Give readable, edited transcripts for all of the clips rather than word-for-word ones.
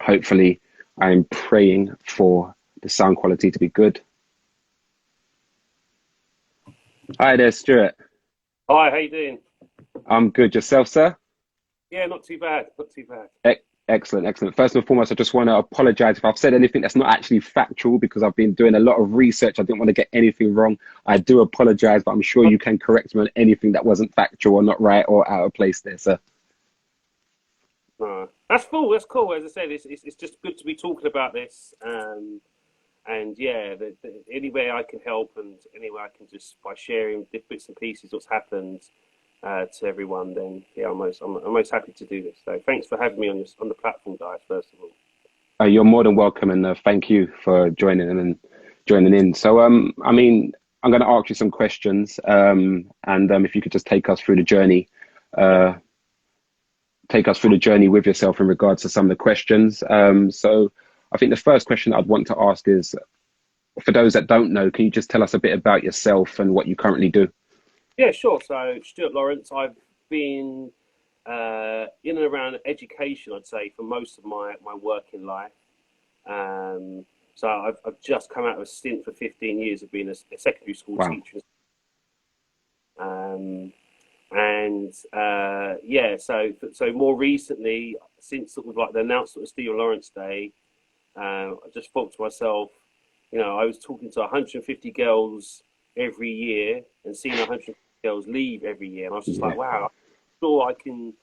Hopefully, I'm praying for the sound quality to be good. Hi there, Stuart. Hi, how you doing? I'm good. Yourself, sir? Yeah, not too bad, not too bad. E- Excellent, excellent. First and foremost, I just want to apologize if I've said anything that's not actually factual because I've been doing a lot of research. I didn't want to get anything wrong. I do apologize, but I'm sure you can correct me on anything that wasn't factual or not right or out of place there, sir. No, that's cool. That's cool. As I said, it's just good to be talking about this. And yeah, any way I can help and any way I can just by sharing bits and pieces what's happened to everyone, then yeah, I'm most happy to do this. So thanks for having me on this on the platform, guys. First of all. You're more than welcome, and thank you for joining and joining in. So, I'm going to ask you some questions, and if you could just Yeah, uh, take us through the journey with yourself in regards to some of the questions. So, I think the first question I'd want to ask is, for those that don't know, can you just tell us a bit about yourself and what you currently do? yeah, sure. So Stuart Lawrence, I've been in and around education, I'd say, for most of my working life. So I've just come out of a stint for 15 years of being a secondary school Wow. teacher. Um, and yeah, so more recently, since sort of like the announcement of Stephen Lawrence Day, I just thought to myself, I was talking to 150 girls every year and seeing 150 girls leave every year, and I was just like, Yeah. wow, I'm sure I can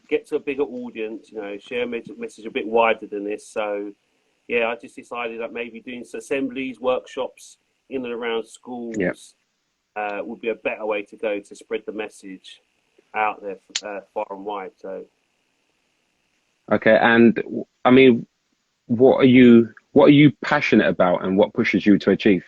get to a bigger audience, share a message a bit wider than this. So yeah, I just decided that maybe doing some assemblies, workshops in and around Yeah. schools would be a better way to go to spread the message out there far and wide. So, Okay. And I mean, what are you passionate about, and what pushes you to achieve?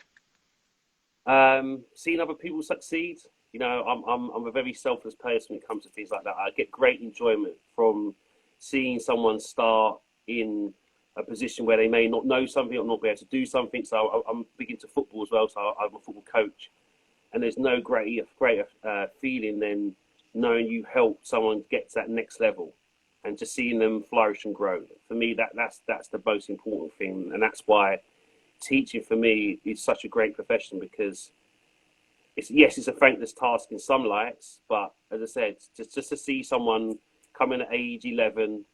seeing other people succeed, I'm a very selfless person when it comes to things like that. I get great enjoyment from seeing someone start in a position where they may not know something or not be able to do something. So I'm big into football as well. So I'm a football coach, and there's no greater feeling than knowing you help someone get to that next level, and just seeing them flourish and grow. For me, that's the most important thing, and that's why teaching for me is such a great profession because it's a thankless task in some lights, but as I said, just to see someone come in at age 11,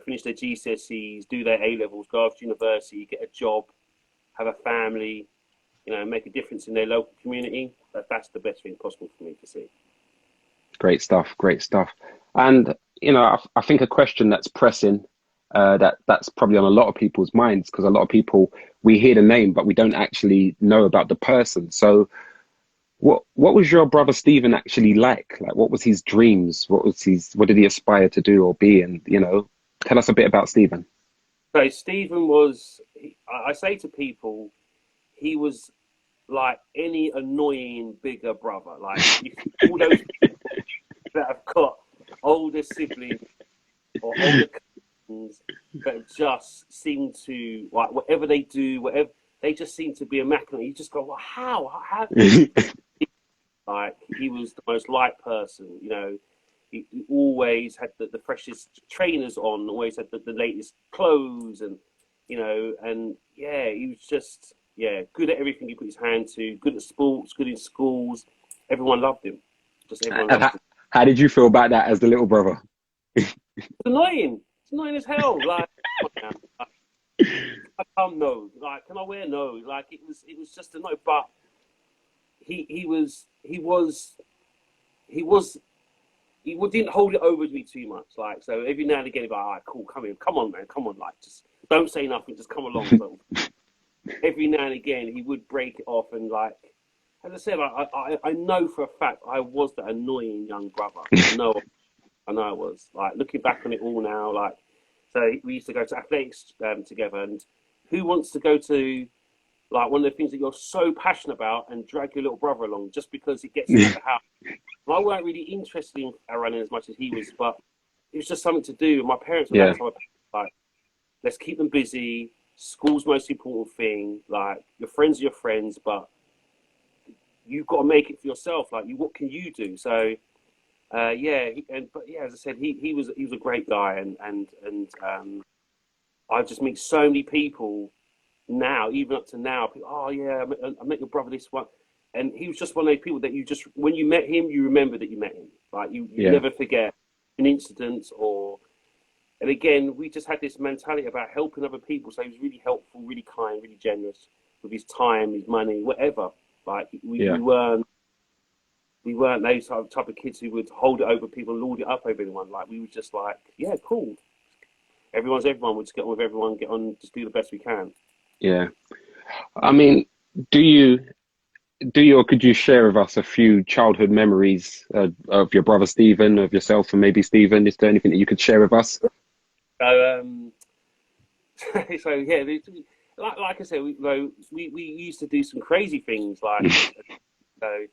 finish their GCSEs, do their A levels, go off to university, get a job, have a family, make a difference in their local community. That's the best thing possible for me to see. Great stuff, great stuff. And I think a question that's pressing, that's probably on a lot of people's minds, because a lot of people, we hear the name, but we don't actually know about the person. So, what was your brother Stephen actually like? Like, what was his dreams? What did he aspire to do or be? And tell us a bit about Stephen. So Stephen was, I say to people, he was like any annoying bigger brother. Like all those that have got older siblings or older cousins that just seem to like whatever they do, whatever they just seem to be immaculate. You just go, well, how? Like he was the most liked person. He always had the freshest trainers on, always had the latest clothes, and yeah, he was just good at everything he put his hand to. Good at sports, good in schools. Everyone loved him. Just everyone And loved him. how did you feel about that as the little brother? It's annoying. It's annoying as hell. Like, come on, man. Like, I can't know. Like, can I wear no? Like, it was just annoying. But he was he didn't hold it over me too much. Like, so every now and again, he'd be like, all right, cool, come in, come on, man, come on, like, just don't say nothing, just come along. So every now and again, he would break it off, and like, as I said, I know for a fact I was that annoying young brother. I know I was. Like looking back on it all now, like, so we used to go to athletics together, and who wants to go to like one of the things that you're so passionate about and drag your little brother along just because it gets him out of the house? I weren't really interested in running as much as he was, but it was just something to do. My parents were that Yeah, type of like, let's keep them busy. School's most important thing. Like your friends are your friends, but you've got to make it for yourself. Like you, what can you do? So yeah, but yeah, as I said, he was a great guy, and I just meet so many people now, even up to now. People, oh yeah, I met your brother this one, and he was just one of those people that you just, when you met him, you remember that you met him. Like you Yeah, never forget an incident or. And again, we just had this mentality about helping other people. So he was really helpful, really kind, really generous with his time, his money, whatever. Like yeah, we weren't those type of kids who would hold it over people and lord it up over anyone. Like we were just like, yeah, cool. Everyone's everyone. We'll just get on with everyone, get on, just do the best we can. yeah. I mean, do you or could you share with us a few childhood memories of your brother Stephen, of yourself, and maybe Stephen? Is there anything that you could share with us? So, so yeah, like I said, we used to do some crazy things. Like, so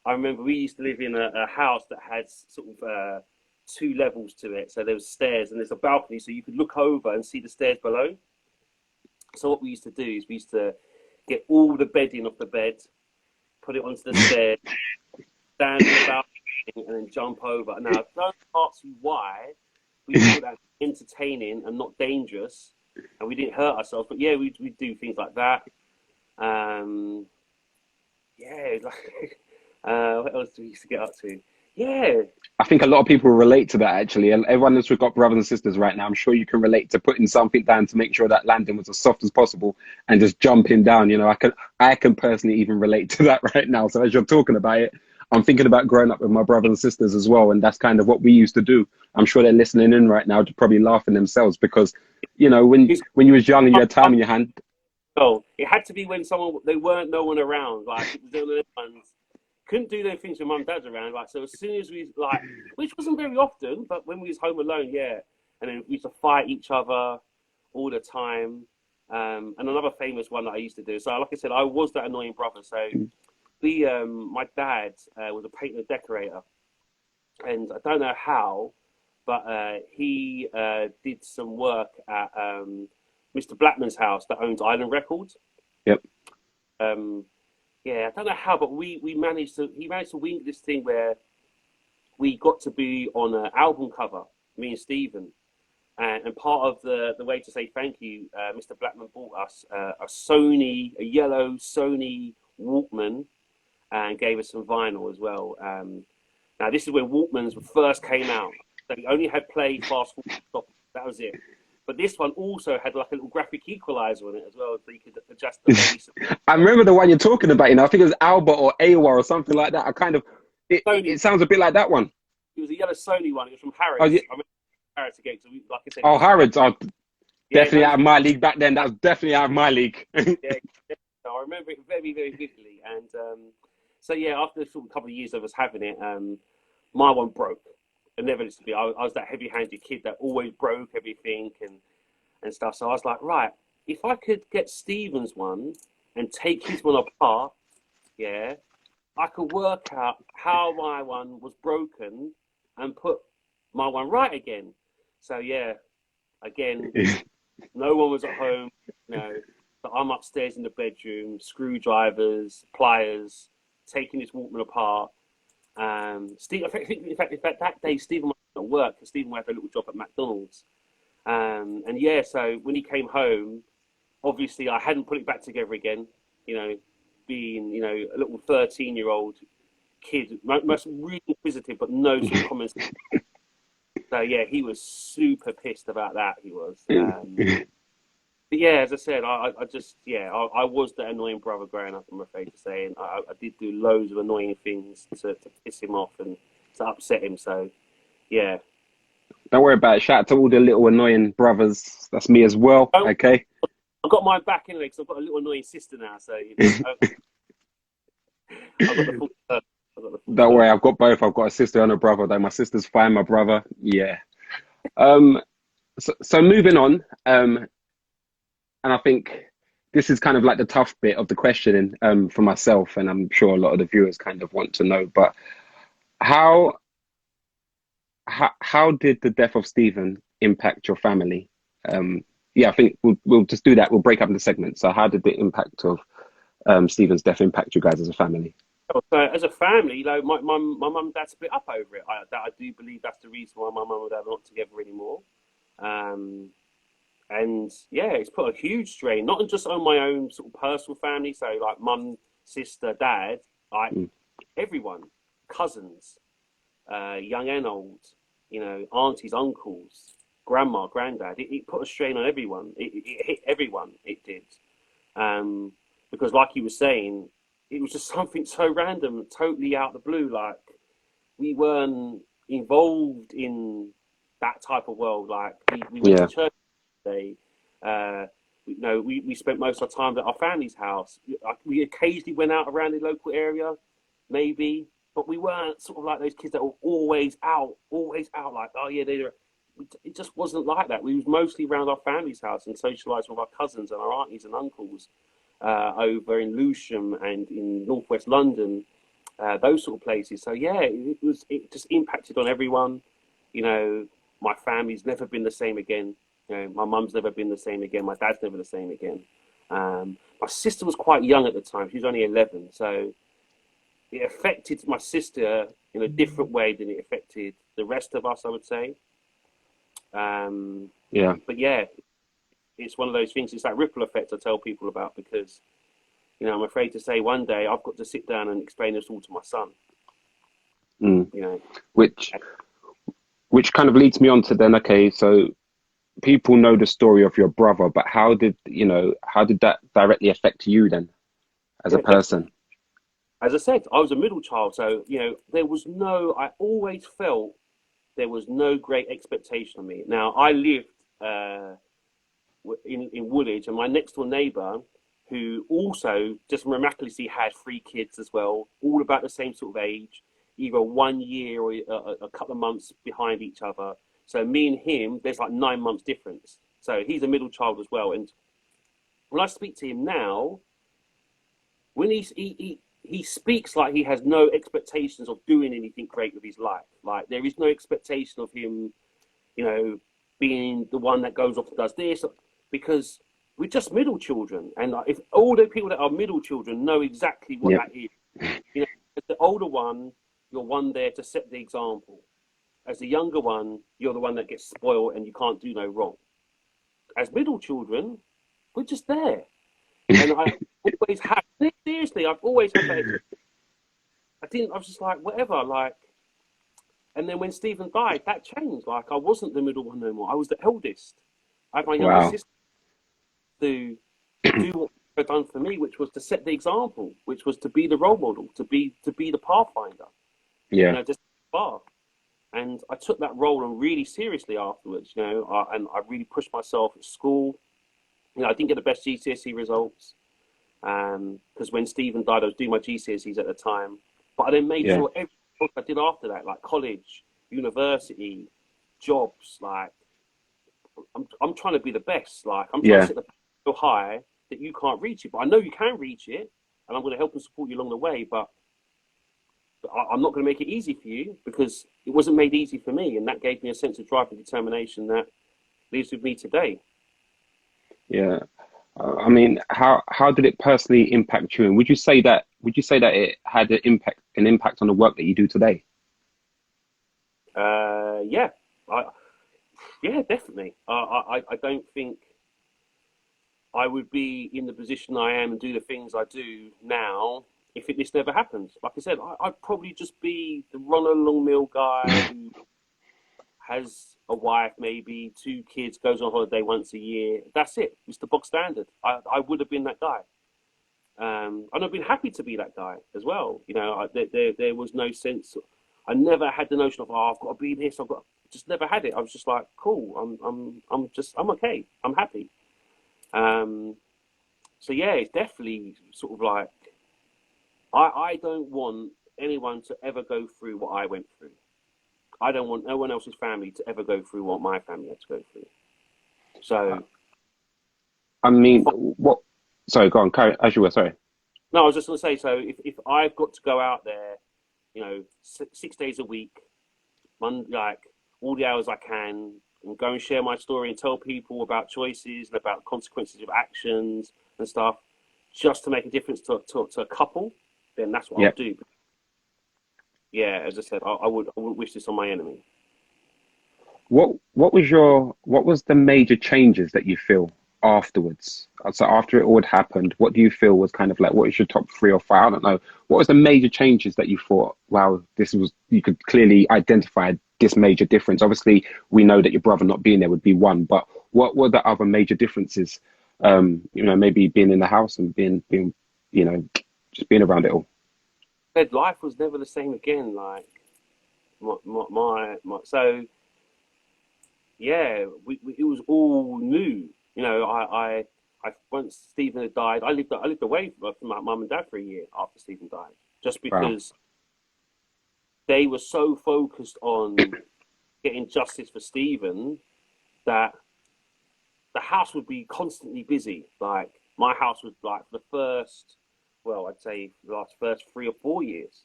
I remember we used to live in a house that had sort of two levels to it. So there was stairs and there's a balcony, so you could look over and see the stairs below. So what we used to do is we used to get all the bedding off the bed, put it onto the stairs, stand in the balcony, and then jump over. Now, don't ask me why we thought that entertaining and not dangerous, and we didn't hurt ourselves. But yeah, we'd do things like that. Um, yeah, like, what else do we used to get up to? Yeah, I think a lot of people relate to that actually. And everyone that's got brothers and sisters right now, I'm sure you can relate to putting something down to make sure that landing was as soft as possible and just jumping down. You know, I can personally even relate to that right now. So as you're talking about it, I'm thinking about growing up with my brothers and sisters as well, and that's kind of what we used to do. I'm sure they're listening in right now, probably laughing themselves because, you know, it's, when you was young and you had time in your hand. oh, it had to be when someone they weren't no one around. Like it was one of the ones couldn't do those things when mum and dad's around. Like so, as soon as we like, which wasn't very often, but when we was home alone, yeah. And then we used to fight each other all the time. And another famous one that I used to do. So, like I said, I was that annoying brother. So my dad was a painter and decorator, and I don't know how, but he did some work at Mr. Blackman's house that owns Island Records. Yep. Um, yeah, I don't know how, but we managed to he managed to wing this thing where we got to be on an album cover, me and Stephen. And part of the way to say thank you, Mr. Blackman bought us a yellow Sony Walkman, and gave us some vinyl as well. Now this is when Walkmans first came out. So you only had play, fast forward, stop. That was it. But this one also had like a little graphic equalizer on it as well, so you could adjust the bass. I remember the one you're talking about. You know, I think it was Alba or Awa or something like that. I kind of Sony. it sounds a bit like that one. It was a yellow Sony one. It was from Oh, yeah. Harrods. I remember Harrods again. So like I said, it Oh, was a Harrods are yeah, definitely out those. of my league back then. That was definitely out of my league. Yeah, I remember it very, very vividly. And so yeah, after sort of a couple of years of us having it, my one broke. Inevitably, I was that heavy-handed kid that always broke everything and stuff. So I was like, right, if I could get Stephen's one and take his one apart, yeah, I could work out how my one was broken and put my one right again. So yeah, again, no one was at home, you know. So I'm upstairs in the bedroom, screwdrivers, pliers, taking this Walkman apart. Steve, in fact, that day Stephen was at work because Stephen had a little job at McDonald's. And yeah, so when he came home, obviously I hadn't put it back together again. You know, being a little 13-year-old kid, most really inquisitive, but no sort of comments. So yeah, he was super pissed about that. He was. But yeah, as I said, I just I was the annoying brother growing up. I'm afraid to say, and I did do loads of annoying things to piss him off and to upset him. So yeah, Don't worry about it. Shout out to all the little annoying brothers. That's me as well. I've Okay. got mine back anyway because I've got a little annoying sister now. So I've got the full. I've got the full Don't worry, circle. I've got both. I've got a sister and a brother. Though my sister's fine, my brother, yeah. Um, so moving on. And I think this is kind of like the tough bit of the questioning for myself, and I'm sure a lot of the viewers kind of want to know. But how how did the death of Stephen impact your family? Yeah, I think we'll just do that. We'll break up into segments. So how did the impact of Stephen's death impact you guys as a family? So as a family, my mum and dad split up over it. I do believe that's the reason why my mum and dad are not together anymore. Um, And yeah, it's put a huge strain, not just on my own sort of personal family, so like mum, sister, dad, like Mm. everyone, cousins, young and old, you know, aunties, uncles, grandma, granddad. It put a strain on everyone. It hit everyone. It did. Um, because, like you were saying, it was just something so random, totally out of the blue. Like we weren't involved in that type of world. Like we went to Yeah. church today. Uh, you know, we spent most of our time at our family's house. We occasionally went out around the local area, maybe, but we weren't sort of like those kids that were always out. Like, oh yeah, they're. It just wasn't like that. We was mostly around our family's house and socialising with our cousins and our aunties and uncles over in Lewisham and in northwest London, those sort of places. So yeah, it just impacted on everyone. You know, my family's never been the same again. You know, my mum's never been the same again. My dad's never the same again. My sister was quite young at the time. She was only 11, so it affected my sister in a different way than it affected the rest of us, I would say. Um, Yeah. but yeah, it's one of those things. It's that ripple effect I tell people about because you know I'm afraid to say one day I've got to sit down and explain this all to my son. Mm. You know, Which which kind of leads me on to then, okay, so people know the story of your brother, but how did that directly affect you then as a yeah, definitely. person? As I said, I was a middle child, so you know there was no. I always felt there was no great expectation of me. Now I lived uh, in Woolwich, and my next door neighbour, who also just miraculously had three kids as well, all about the same sort of age, either 1 year or a couple of months behind each other. So me and him, there's like 9 months difference. So he's a middle child as well. And when I speak to him now, when he speaks like he has no expectations of doing anything great with his life. Like there is no expectation of him, you know, being the one that goes off and does this because we're just middle children. And like, if all the people that are middle children know exactly what Yeah. that is, you know, as the older one, you're one there to set the example. As the younger one, you're the one that gets spoiled and you can't do no wrong. As middle children, we're just there. And I always have, seriously, I've always had that. I was just like, whatever, like, and then when Stephen died, that changed. Like, I wasn't the middle one no more. I was the eldest. I had my younger Wow. sister to do what had done for me, which was to set the example, which was to be the role model, to be the pathfinder, you Yeah. know, just bar. And I took that role on really seriously afterwards, you know, and I really pushed myself at school. You know, I didn't get the best GCSE results because when Stephen died, I was doing my GCSEs at the time. But I then made Yeah. sure everything I did after that, like college, university, jobs, like I'm trying to be the best. Like I'm trying to Yeah. set the bar so high that you can't reach it. But I know you can reach it, and I'm going to help and support you along the way. But I'm not going to make it easy for you because it wasn't made easy for me, and that gave me a sense of drive and determination that lives with me today. Yeah. I mean, how did it personally impact you? And would you say that it had an impact on the work that you do today? Yeah, I, yeah, definitely. I don't think I would be in the position I am and do the things I do now if this never happened. Like I said, I'd probably just be the run along mill guy who has a wife, maybe two kids, goes on holiday once a year. That's it. It's the box standard. I would have been that guy. And I've been happy to be that guy as well. You know, there was no sense. I never had the notion of, oh, I've got to be this. Just never had it. I was just like, cool. I'm okay. I'm happy. Um, so yeah, it's definitely sort of like I don't want anyone to ever go through what I went through. I don't want no one else's family to ever go through what my family had to go through. Uh, So I if mean, I, what? Sorry, go on. Carry as you were. Sorry. no, I was just going to say, so if I've got to go out there, you know, 6 days a week, like all the hours I can, and go and share my story and tell people about choices and about consequences of actions and stuff, just to make a difference to a couple, then that's what I'll Yeah. do. Yeah, as I said, I wouldn't wish this on my enemy. what was the major changes that you feel afterwards? So after it all had happened, what do you feel was kind of like, what is your top three or five? I don't know. What was the major changes that you thought, wow, this was, you could clearly identify this major difference? Obviously, we know that your brother not being there would be one, but what were the other major differences? Maybe being in the house and being, you know, just being around it all. Said life was never the same again. Like so yeah, it was all new. I once Stephen had died, I lived away from my mum and dad for a year after Stephen died, just Wow. because they were so focused on getting justice for Stephen that the house would be constantly busy. Like my house was like the first, well, I'd say the last first 3 or 4 years.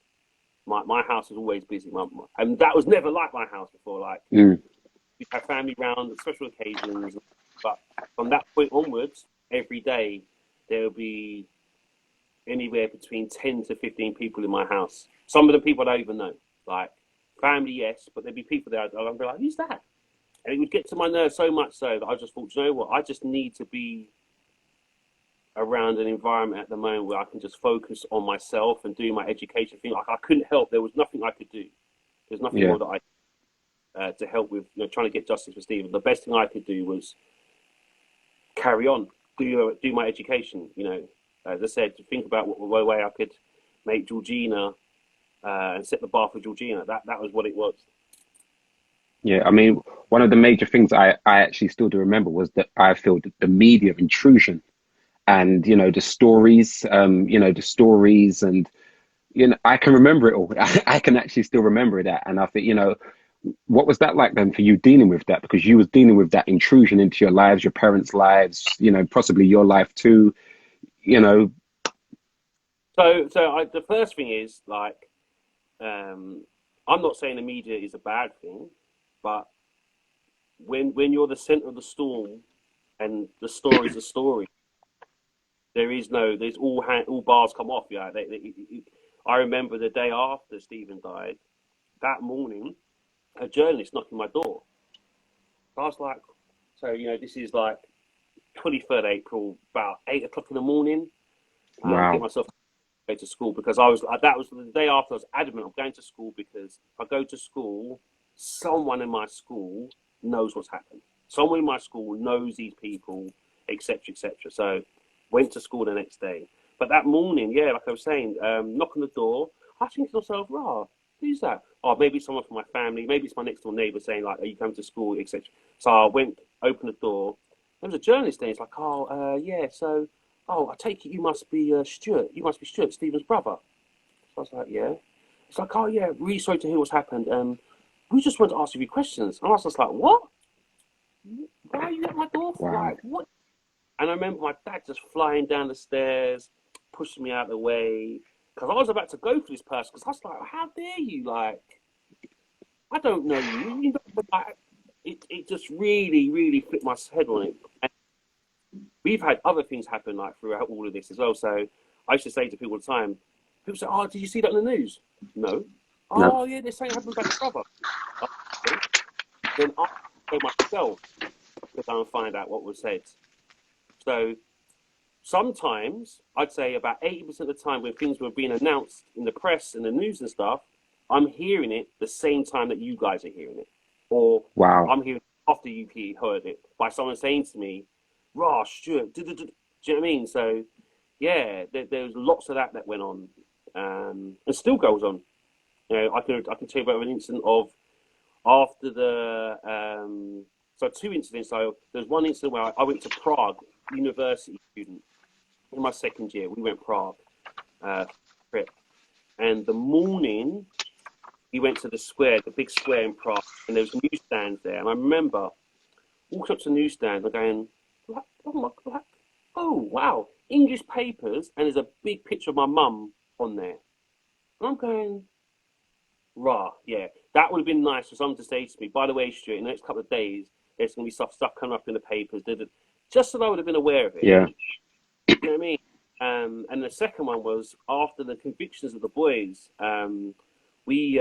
My house was always busy. And that was never like my house before. Like Mm. we'd have family round at special occasions, but from that point onwards, every day there would be anywhere between 10 to 15 people in my house. Some of the people I don't even know, like family, yes, but there'd be people there. I'd be like, "Who's that?" And it would get to my nerves so much so that I just thought, you know what? I just need to be around an environment at the moment where I can just focus on myself and do my education thing. Like I couldn't help. There was nothing I could do. There's nothing Yeah. more that to help with trying to get justice for Stephen. The best thing I could do was carry on, do my education. As I said, to think about what way I could make Georgina and set the bar for Georgina. That was what it was. Yeah, I mean, one of the major things I actually still do remember was that I feel that the media intrusion and the stories and I can remember it all. I can actually still remember that, and I think what was that like then for you dealing with that, because you was dealing with that intrusion into your lives, your parents' lives, possibly your life too. You know, The first thing is like, I'm not saying the media is a bad thing, but when you're the center of the storm and the story's a story, there's all bars come off. Yeah, I remember the day after Stephen died. That morning, a journalist knocked on my door. I was like, so this is like 23rd April, about 8 o'clock in the morning. Get wow, myself to go to school because I was that was the day after. I was adamant I'm going to school because if I go to school, someone in my school knows what's happened. Someone in my school knows these people, etc., etc. So went to school the next day. But that morning, yeah, like I was saying, knock on the door. I think to myself, "Rah, who's that? Oh, maybe it's someone from my family. Maybe it's my next door neighbour saying like, are you coming to school, etc." So I went, opened the door. There was a journalist there. It's like, oh, yeah. So, oh, I take it you must be Stuart. You must be Stuart, Stephen's brother. So I was like, yeah. It's like, oh yeah, really sorry to hear what's happened. We just wanted to ask you a few questions. And I was just like, what? Why are you at my door? wow, Like, what? And I remember my dad just flying down the stairs, pushing me out of the way. Because I was about to go for this person. Because I was like, how dare you? Like, I don't know you. Like, it just really, really flipped my head on it. And we've had other things happen like throughout all of this as well. So I used to say to people all the time, people say, oh, did you see that in the news? No. no, Oh, yeah, they're saying it happened about your brother. Okay. Then I go myself to go and find out what was said. So sometimes I'd say about 80% of the time when things were being announced in the press and the news and stuff, I'm hearing it the same time that you guys are hearing it. Or wow. I'm hearing it after you've heard it by someone saying to me, Rah, Stuart, do you know what I mean? So, yeah, there's lots of that went on and still goes on. I can tell you about an incident of after so two incidents. So there's one incident where I went to Prague, university student, in my second year. We went Prague trip, and the morning we went to the square, the big square in Prague, and there was newsstands there. And I remember walking up to the newsstand and going, oh wow, English papers, and there's a big picture of my mum on there. And I'm going, rah, yeah, that would have been nice for someone to say to me, by the way, Stuart, in the next couple of days, there's going to be stuff coming up in the papers, just so I would have been aware of it. Yeah, You know what I mean? And the second one was after the convictions of the boys. We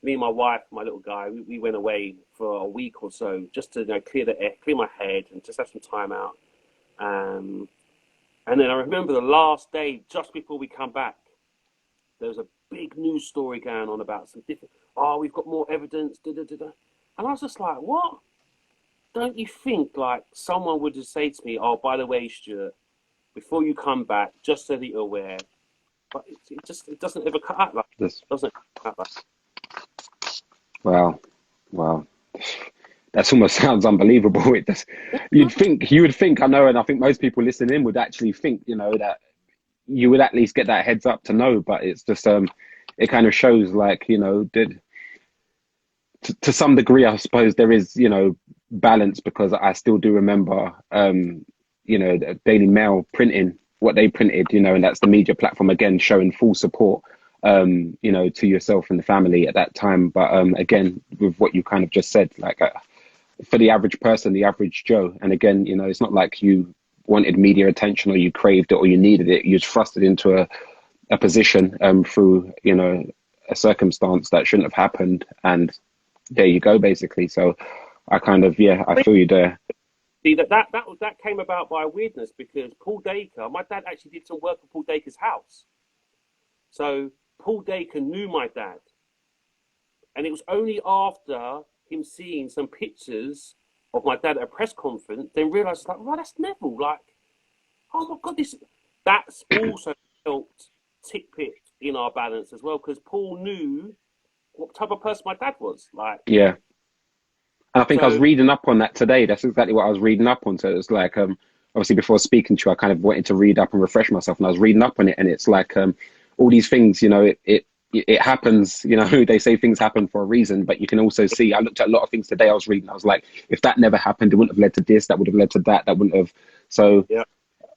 me and my wife, my little guy, we went away for a week or so just to, you know, clear the air, clear my head, and just have some time out. Um, and then I remember the last day, just before we come back, there was a big news story going on about some different. Oh, we've got more evidence. Da, da, da, da. And I was just like, what? Don't you think like someone would just say to me, "Oh, by the way, Stuart, before you come back, just so that you're aware." But it doesn't ever cut out like This, it doesn't cut out like. wow, wow. That's almost sounds unbelievable. It does. You would think, I know, and I think most people listening would actually think, you know, that you would at least get that heads up to know, but it's just, it kind of shows like, you know, did to some degree, I suppose there is, you know, balance because I still do remember, you know, the Daily Mail printing what they printed, you know, and that's the media platform again showing full support, you know, to yourself and the family at that time. But again, with what you kind of just said, like for the average person, the average Joe, and again, you know, it's not like you wanted media attention or you craved it or you needed it. You was thrusted into a position through, you know, a circumstance that shouldn't have happened, and there you go, basically. So I kind of, yeah, I feel you there. See that came about by weirdness because Paul Dacre, my dad actually did some work at Paul Dacre's house. So Paul Dacre knew my dad, and it was only after him seeing some pictures of my dad at a press conference, then realised like, right, that's Neville. Like, oh my god, this that's also helped tip it in our balance as well because Paul knew what type of person my dad was. Like, Yeah. And I think I was so reading up on that today. That's exactly what I was reading up on. So it was like, obviously before speaking to you, I kind of wanted to read up and refresh myself, and I was reading up on it, and it's like, all these things, you know, it happens, you know, they say things happen for a reason, but you can also see, I looked at a lot of things today I was reading, I was like, if that never happened, it wouldn't have led to this, that would have led to that, that wouldn't have. So yeah.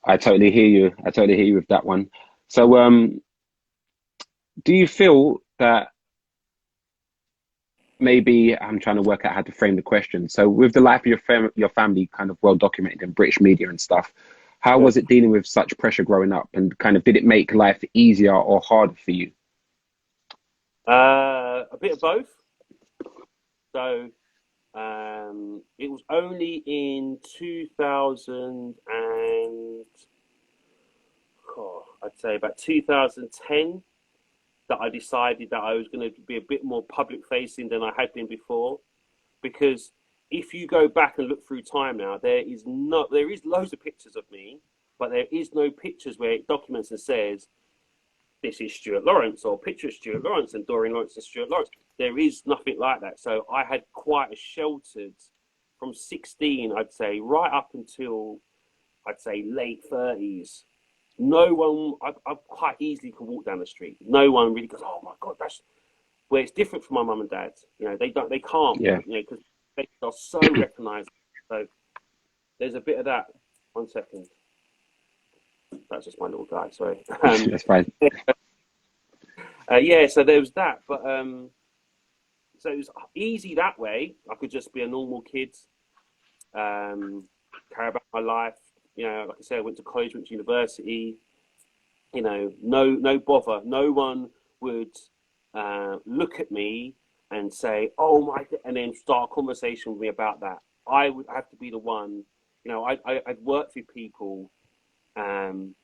I totally hear you. I totally hear you with that one. So, do you feel that maybe I'm trying to work out how to frame the question. So, with the life of your family kind of well documented in British media and stuff, how Yeah. was it dealing with such pressure growing up, and kind of did it make life easier or harder for you? A bit of both. So it was only in 2000 and I'd say about 2010 that I decided that I was going to be a bit more public facing than I had been before. Because if you go back and look through time now, there is loads of pictures of me, but there is no pictures where it documents and says this is Stuart Lawrence or picture of Stuart Lawrence and Doreen Lawrence and Stuart Lawrence. There is nothing like that. So I had quite a sheltered from 16, I'd say, right up until I'd say late 30s. No one, I quite easily can walk down the street. No one really goes, oh my God, that's where it's different from my mum and dad. You know, they can't, Yeah, you know, because they are so recognised. So there's a bit of that. 1 second. That's just my little guy, sorry. that's fine. Yeah, so there was that. But so it was easy that way. I could just be a normal kid, care about my life. You know, like I said, I went to college, went to university. You know, no bother. No one would look at me and say, "Oh my," and then start a conversation with me about that. I would have to be the one. You know, I'd worked with people, and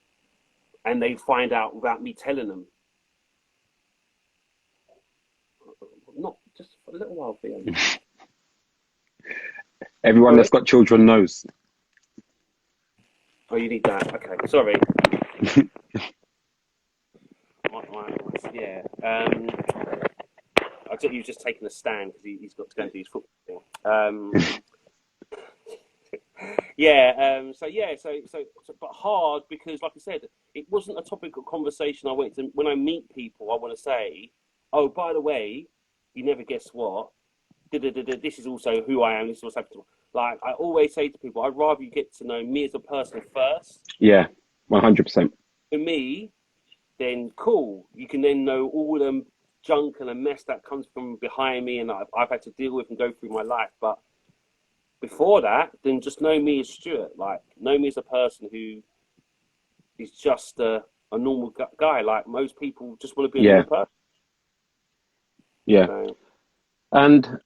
they'd find out without me telling them. Not just for a little while, Theo. Everyone Sorry. that's got children knows. Oh, you need that. Okay, sorry. Yeah. I think you've just taken a stand because he's got to go and do his football thing. Yeah. But hard because, like I said, it wasn't a topic of conversation. I went to when I meet people. I want to say, oh, by the way, you never guess what? This is also who I am. This is what's happening. Like I always say to people, I'd rather you get to know me as a person first. Yeah, 100%. For me, then cool. You can then know all the junk and the mess that comes from behind me and I've had to deal with and go through my life. But before that, then just know me as Stuart. Like, know me as a person who is just a normal guy. Like, most people just want to be a Yeah, normal person. yeah. So, And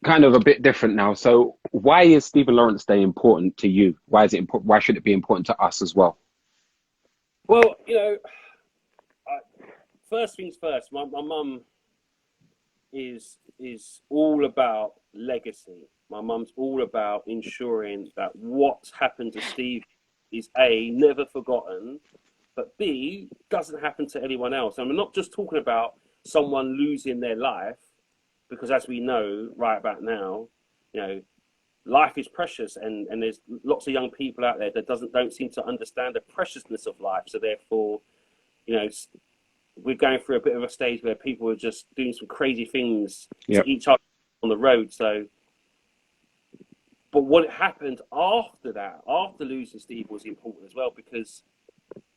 kind of a bit different now. So why is Stephen Lawrence Day important to you? Why is it important? Why should it be important to us as well? Well, first things first. My mum is all about legacy. My mum's all about ensuring that what's happened to Steve is A, never forgotten, but B, doesn't happen to anyone else. And we're not just talking about someone losing their life, because as we know right about now, you know, life is precious, and there's lots of young people out there that don't seem to understand the preciousness of life. So therefore, you know, we're going through a bit of a stage where people are just doing some crazy things to Yep. each other on the road. So, but what happened after that, after losing Steve, was important as well, because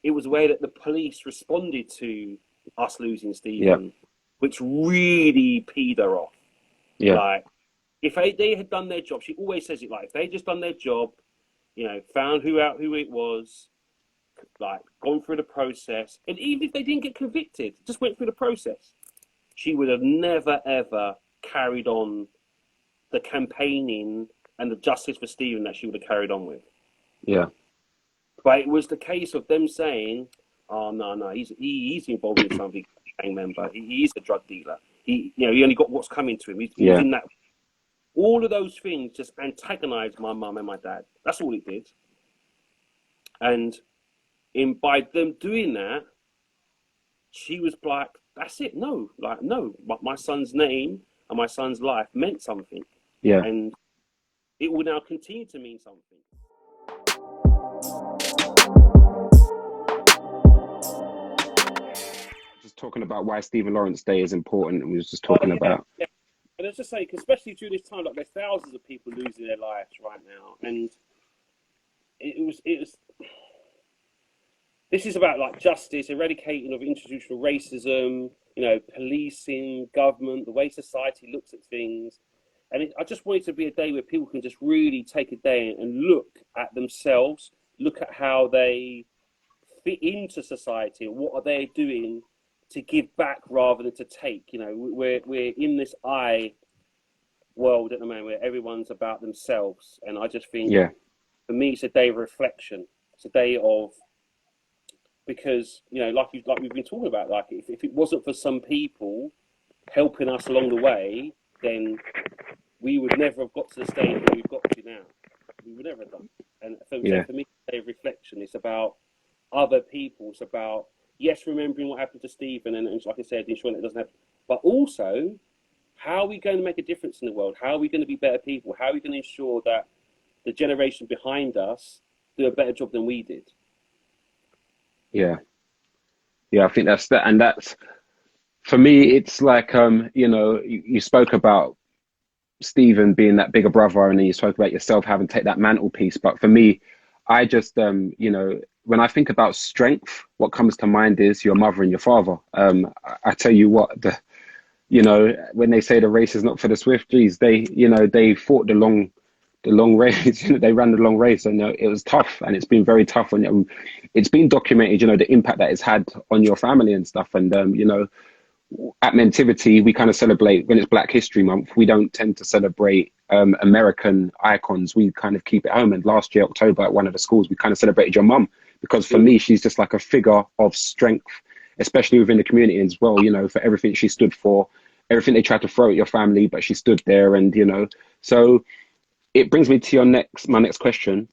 it was the way that the police responded to us losing Yep. Stephen, which really peed her off. Yeah. Like, if they had done their job, she always says it, like, if they just done their job, found who it was, like, gone through the process, and even if they didn't get convicted, just went through the process, she would have never ever carried on the campaigning and the justice for Stephen that she would have carried on with. Yeah. But it was the case of them saying, "Oh no, he's involved in something, gang member. He's a drug dealer. He only got what's coming to him. He was Yeah. in that." All of those things just antagonised my mum and my dad. That's all it did. And by them doing that, she was like, "That's it. No, like no, my son's name and my son's life meant something, Yeah. and it will now continue to mean something." Just talking about why Stephen Lawrence Day is important, and we was just Oh talking yeah, about. yeah. And let's just say, especially through this time, like there's thousands of people losing their lives right now, and it was. This is about like justice, eradicating of institutional racism, policing, government, the way society looks at things. And I just want it to be a day where people can just really take a day and look at themselves, look at how they fit into society, and what are they doing to give back rather than to take. We're in this world at the moment where everyone's about themselves, and I just think, Yeah. for me, it's a day of reflection. It's a day of, because like we've been talking about, like if it wasn't for some people helping us along the way, then we would never have got to the stage where we've got to now. We would never have done. And so Yeah. for me, it's a day of reflection. It's about other people. It's about, yes, remembering what happened to Stephen, and like I said, ensuring it doesn't happen, but also, how are we going to make a difference in the world? How are we going to be better people? How are we going to ensure that the generation behind us do a better job than we did? Yeah. Yeah. I think that's that, and that's for me. It's like you spoke about Stephen being that bigger brother, and then you spoke about yourself having to take that mantelpiece. But for me, I just when I think about strength, what comes to mind is your mother and your father. I tell you what, when they say the race is not for the swift, geez, they fought the long race. They ran the long race, and it was tough, and it's been very tough. And it's been documented, the impact that it's had on your family and stuff. And at Mentivity, we kind of celebrate when it's Black History Month. We don't tend to celebrate American icons. We kind of keep it home. And last year, October, at one of the schools, we kind of celebrated your mum, because for me, she's just like a figure of strength, especially within the community as well. For everything she stood for, everything they tried to throw at your family, but she stood there. And so it brings me to my next question.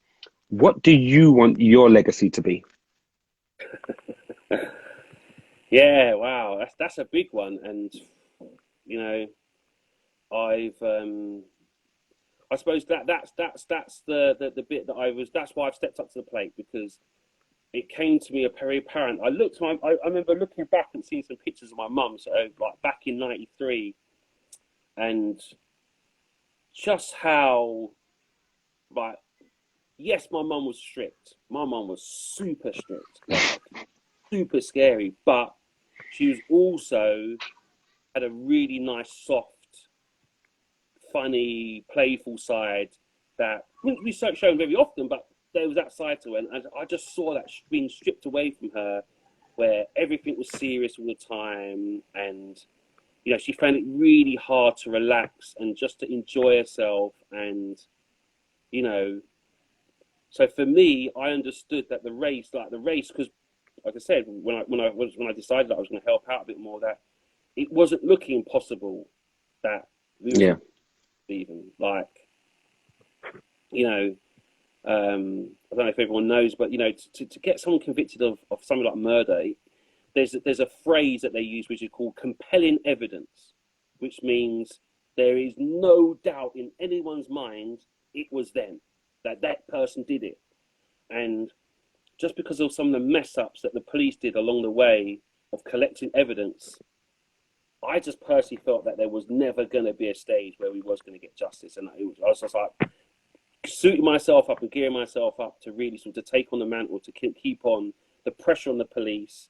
What do you want your legacy to be? Yeah, wow, that's a big one. And you know, I've I suppose that's the bit that that's why I've stepped up to the plate, because it came to me a very apparent. I remember looking back and seeing some pictures of my mum, so like back in '93, and just how, like, yes, my mum was strict. My mum was super strict, like super scary, but she was also had a really nice, soft, funny, playful side that wouldn't be so shown very often, but there was that side to it. And I just saw that being stripped away from her, where everything was serious all the time. And, she found it really hard to relax and just to enjoy herself. And, you know, so for me, I understood that the race, because like I said, when I decided that I was going to help out a bit more, that it wasn't looking possible that we was Yeah. even like, you know, I don't know if everyone knows, but to get someone convicted of something like murder, there's a phrase that they use which is called compelling evidence, which means there is no doubt in anyone's mind it was them, that person did it. And just because of some of the mess ups that the police did along the way of collecting evidence, I just personally felt that there was never going to be a stage where we was going to get justice. And I was just like suiting myself up and gearing myself up to really sort of take on the mantle, to keep on the pressure on the police.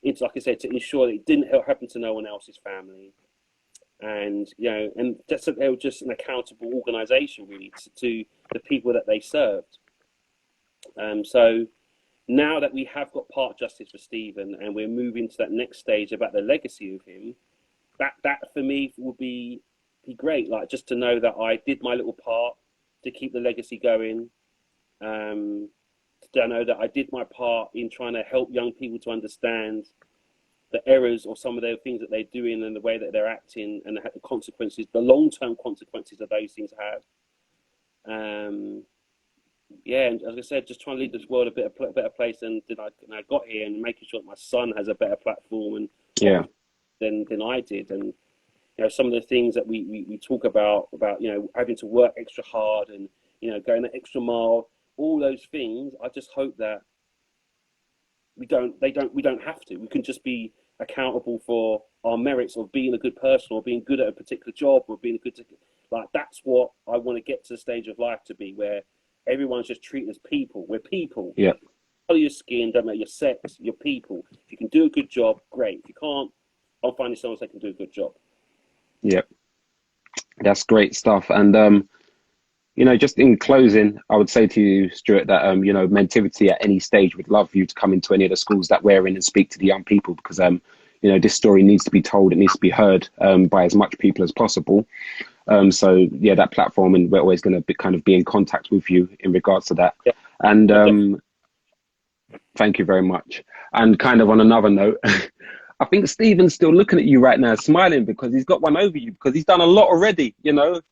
It's like I said, to ensure that it didn't happen to no one else's family. And, and that's they were just an accountable organisation really to the people that they served. So now that we have got part justice for Stephen and we're moving to that next stage about the legacy of him, that for me would be great. Like, just to know that I did my little part to keep the legacy going. To know that I did my part in trying to help young people to understand the errors or some of the things that they're doing and the way that they're acting, and the consequences, the long-term consequences that those things have. And as I said, just trying to leave this world a better place than I got here, and making sure that my son has a better platform and than I did. And some of the things that we talk about having to work extra hard and going an extra mile, all those things. I just hope that we don't have to. We can just be accountable for our merits of being a good person or being good at a particular job or being a good, like, that's what I want to get to the stage of life to be, where everyone's just treated as people. We're people. Yeah. Color your skin, don't matter your sex, you're people. If you can do a good job, great. If you can't, I'll find you someone that can do a good job. Yep. That's great stuff. And just in closing, I would say to you, Stuart, that Mentivity at any stage would love you to come into any of the schools that we're in and speak to the young people, because this story needs to be told. It needs to be heard by as much people as possible. So yeah, that platform, and we're always going to be in contact with you in regards to that. Yeah. And thank you very much. And kind of on another note, I think Stephen's still looking at you right now, smiling, because he's got one over you, because he's done a lot already.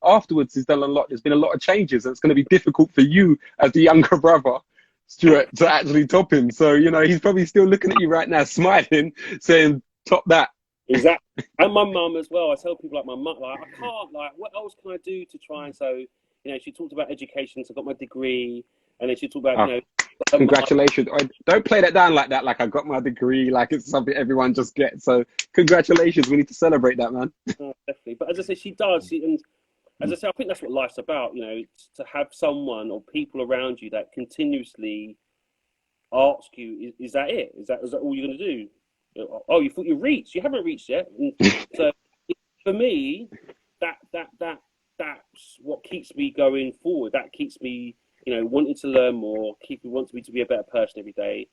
Afterwards, he's done a lot. There's been a lot of changes. And it's going to be difficult for you as the younger brother, Stuart, to actually top him. So, he's probably still looking at you right now, smiling, saying, top that. Exactly. And my mum as well. I tell people, like, my mum, like, I can't, like, what else can I do to try? And so, she talked about education. So I got my degree. And then she talked about, congratulations. Don't play that down like that, like I got my degree, like it's something everyone just gets. So congratulations. We need to celebrate that, man. Definitely. But as I say, she does. And as I say, I think that's what life's about, to have someone or people around you that continuously ask you, is that it? Is that all you're going to do? Oh, you thought you reached? You haven't reached yet. And so for me, that's what keeps me going forward. That keeps me, wanting to learn more, wanting me to be a better person every day,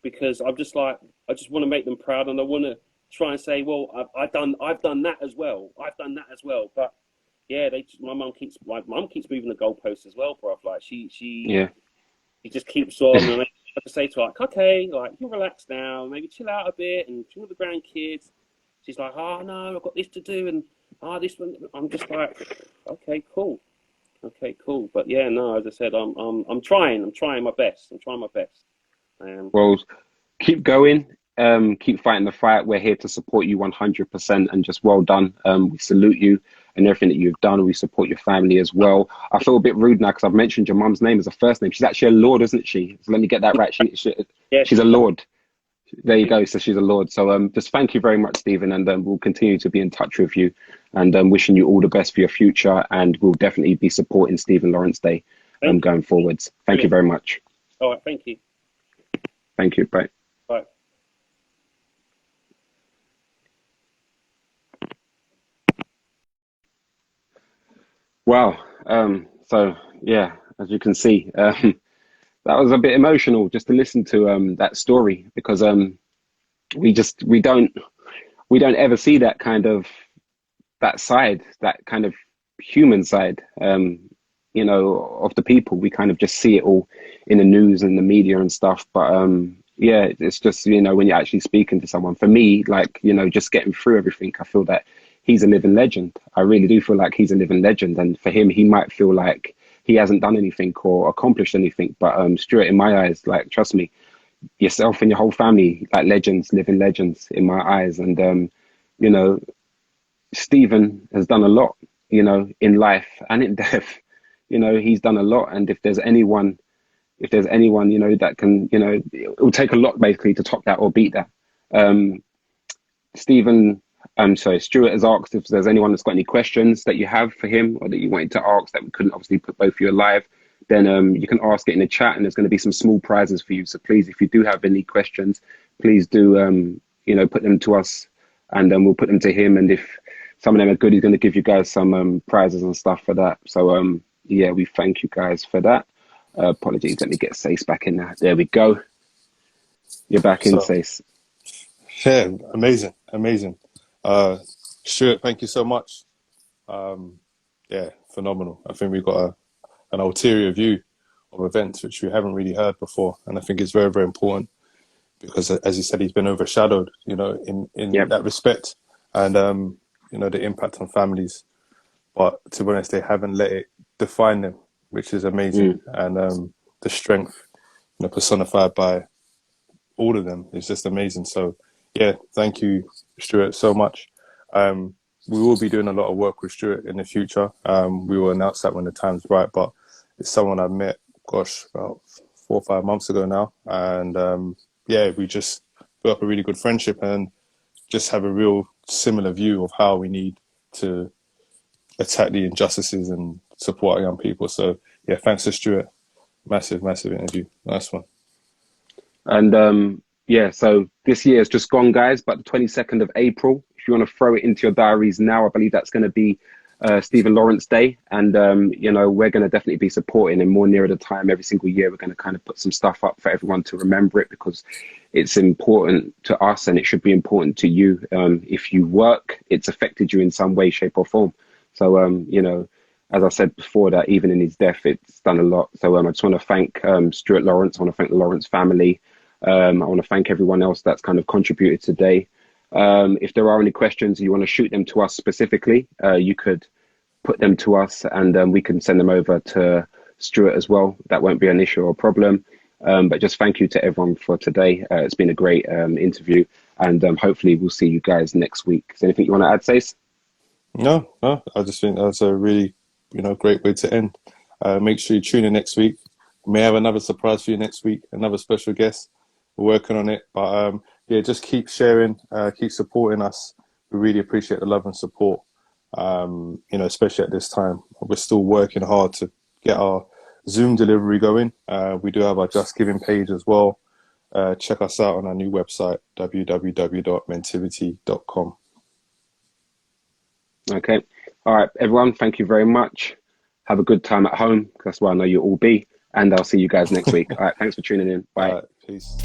because I just want to make them proud, and I want to try and say, well, I've done that as well. I've done that as well. But yeah, my mum keeps moving the goalposts as well, bro. Like she just keeps on, and I have to say to her, like, okay, like, you relax now, maybe chill out a bit, and chill with the grandkids. She's like, oh no, I've got this to do, and this one. I'm just like, okay, cool. But yeah, no, as I said, I'm trying my best. Well, keep going. Keep fighting the fight. We're here to support you 100%, and just well done. We salute you and everything that you've done. We support your family as well. I feel a bit rude now because I've mentioned your mum's name as a first name. She's actually a Lord, isn't she? So let me get that right. She's a Lord. There you go. So she's a Lord. So just thank you very much, Stephen, and we'll continue to be in touch with you, and wishing you all the best for your future. And we'll definitely be supporting Stuart Lawrence Day going forwards. Thank you very much. All right. Thank you. Thank you. Bye. Bye. Wow. So yeah, as you can see, that was a bit emotional just to listen to that story, because we don't ever see that kind of that side, that kind of human side, of the people. We kind of just see it all in the news and the media and stuff. But yeah, it's just, when you're actually speaking to someone, for me, like, just getting through everything, I feel that he's a living legend. I really do feel like he's a living legend. And for him, he might feel like he hasn't done anything or accomplished anything. But Stuart, in my eyes, like, trust me, yourself and your whole family, like legends, living legends in my eyes. And, you know, Stephen has done a lot, in life and in death. He's done a lot. And if there's anyone, that can, it will take a lot basically to top that or beat that. Um, Stephen, I'm sorry, Stuart has asked if there's anyone that's got any questions that you have for him or that you wanted to ask that we couldn't obviously put both of you live. Then you can ask it in the chat, and there's going to be some small prizes for you. So please, if you do have any questions, please do, put them to us, and then we'll put them to him. And if some of them are good, he's going to give you guys some prizes and stuff for that. So yeah, we thank you guys for that. Apologies, let me get Sace back in there. There we go. You're back in, So Sace. yeah, amazing, amazing. Stuart, thank you so much. Um, yeah, phenomenal. I think we've got an ulterior view of events which we haven't really heard before, and I think it's very, very important because, as you said, he's been overshadowed, in Yep. that respect, and the impact on families. But to be honest, they haven't let it define them, which is amazing, Mm. and the strength, personified by all of them is just amazing. So yeah, thank you, Stuart, so much. Um, we will be doing a lot of work with Stuart in the future. We will announce that when the time's right, but it's someone I met, gosh, about 4 or 5 months ago now. And yeah, we just built up a really good friendship and just have a real similar view of how we need to attack the injustices and support our young people. So yeah, thanks to Stuart. Massive, massive interview. Nice one. And yeah, so this year is just gone, guys, but the 22nd of April, if you want to throw it into your diaries now, I believe that's going to be Stephen Lawrence Day. And, we're going to definitely be supporting him more nearer the time. Every single year, we're going to kind of put some stuff up for everyone to remember it because it's important to us and it should be important to you. If you work, it's affected you in some way, shape, or form. So, as I said before, that even in his death, it's done a lot. So I just want to thank Stuart Lawrence. I want to thank the Lawrence family. I want to thank everyone else that's kind of contributed today. If there are any questions, you want to shoot them to us specifically, you could put them to us and we can send them over to Stuart as well. That won't be an issue or a problem. But just thank you to everyone for today. It's been a great interview and hopefully we'll see you guys next week. Is there anything you want to add, Sace? No, no, I just think that's a really, great way to end. Make sure you tune in next week. We may have another surprise for you next week, another special guest. We're working on it, but yeah, just keep sharing, keep supporting us. We really appreciate the love and support. Especially at this time, we're still working hard to get our Zoom delivery going. We do have our Just Giving page as well. Check us out on our new website, www.mentivity.com. Okay. All right, everyone. Thank you very much. Have a good time at home. That's where I know you'll all be. And I'll see you guys next week. All right. Thanks for tuning in. Bye. Peace.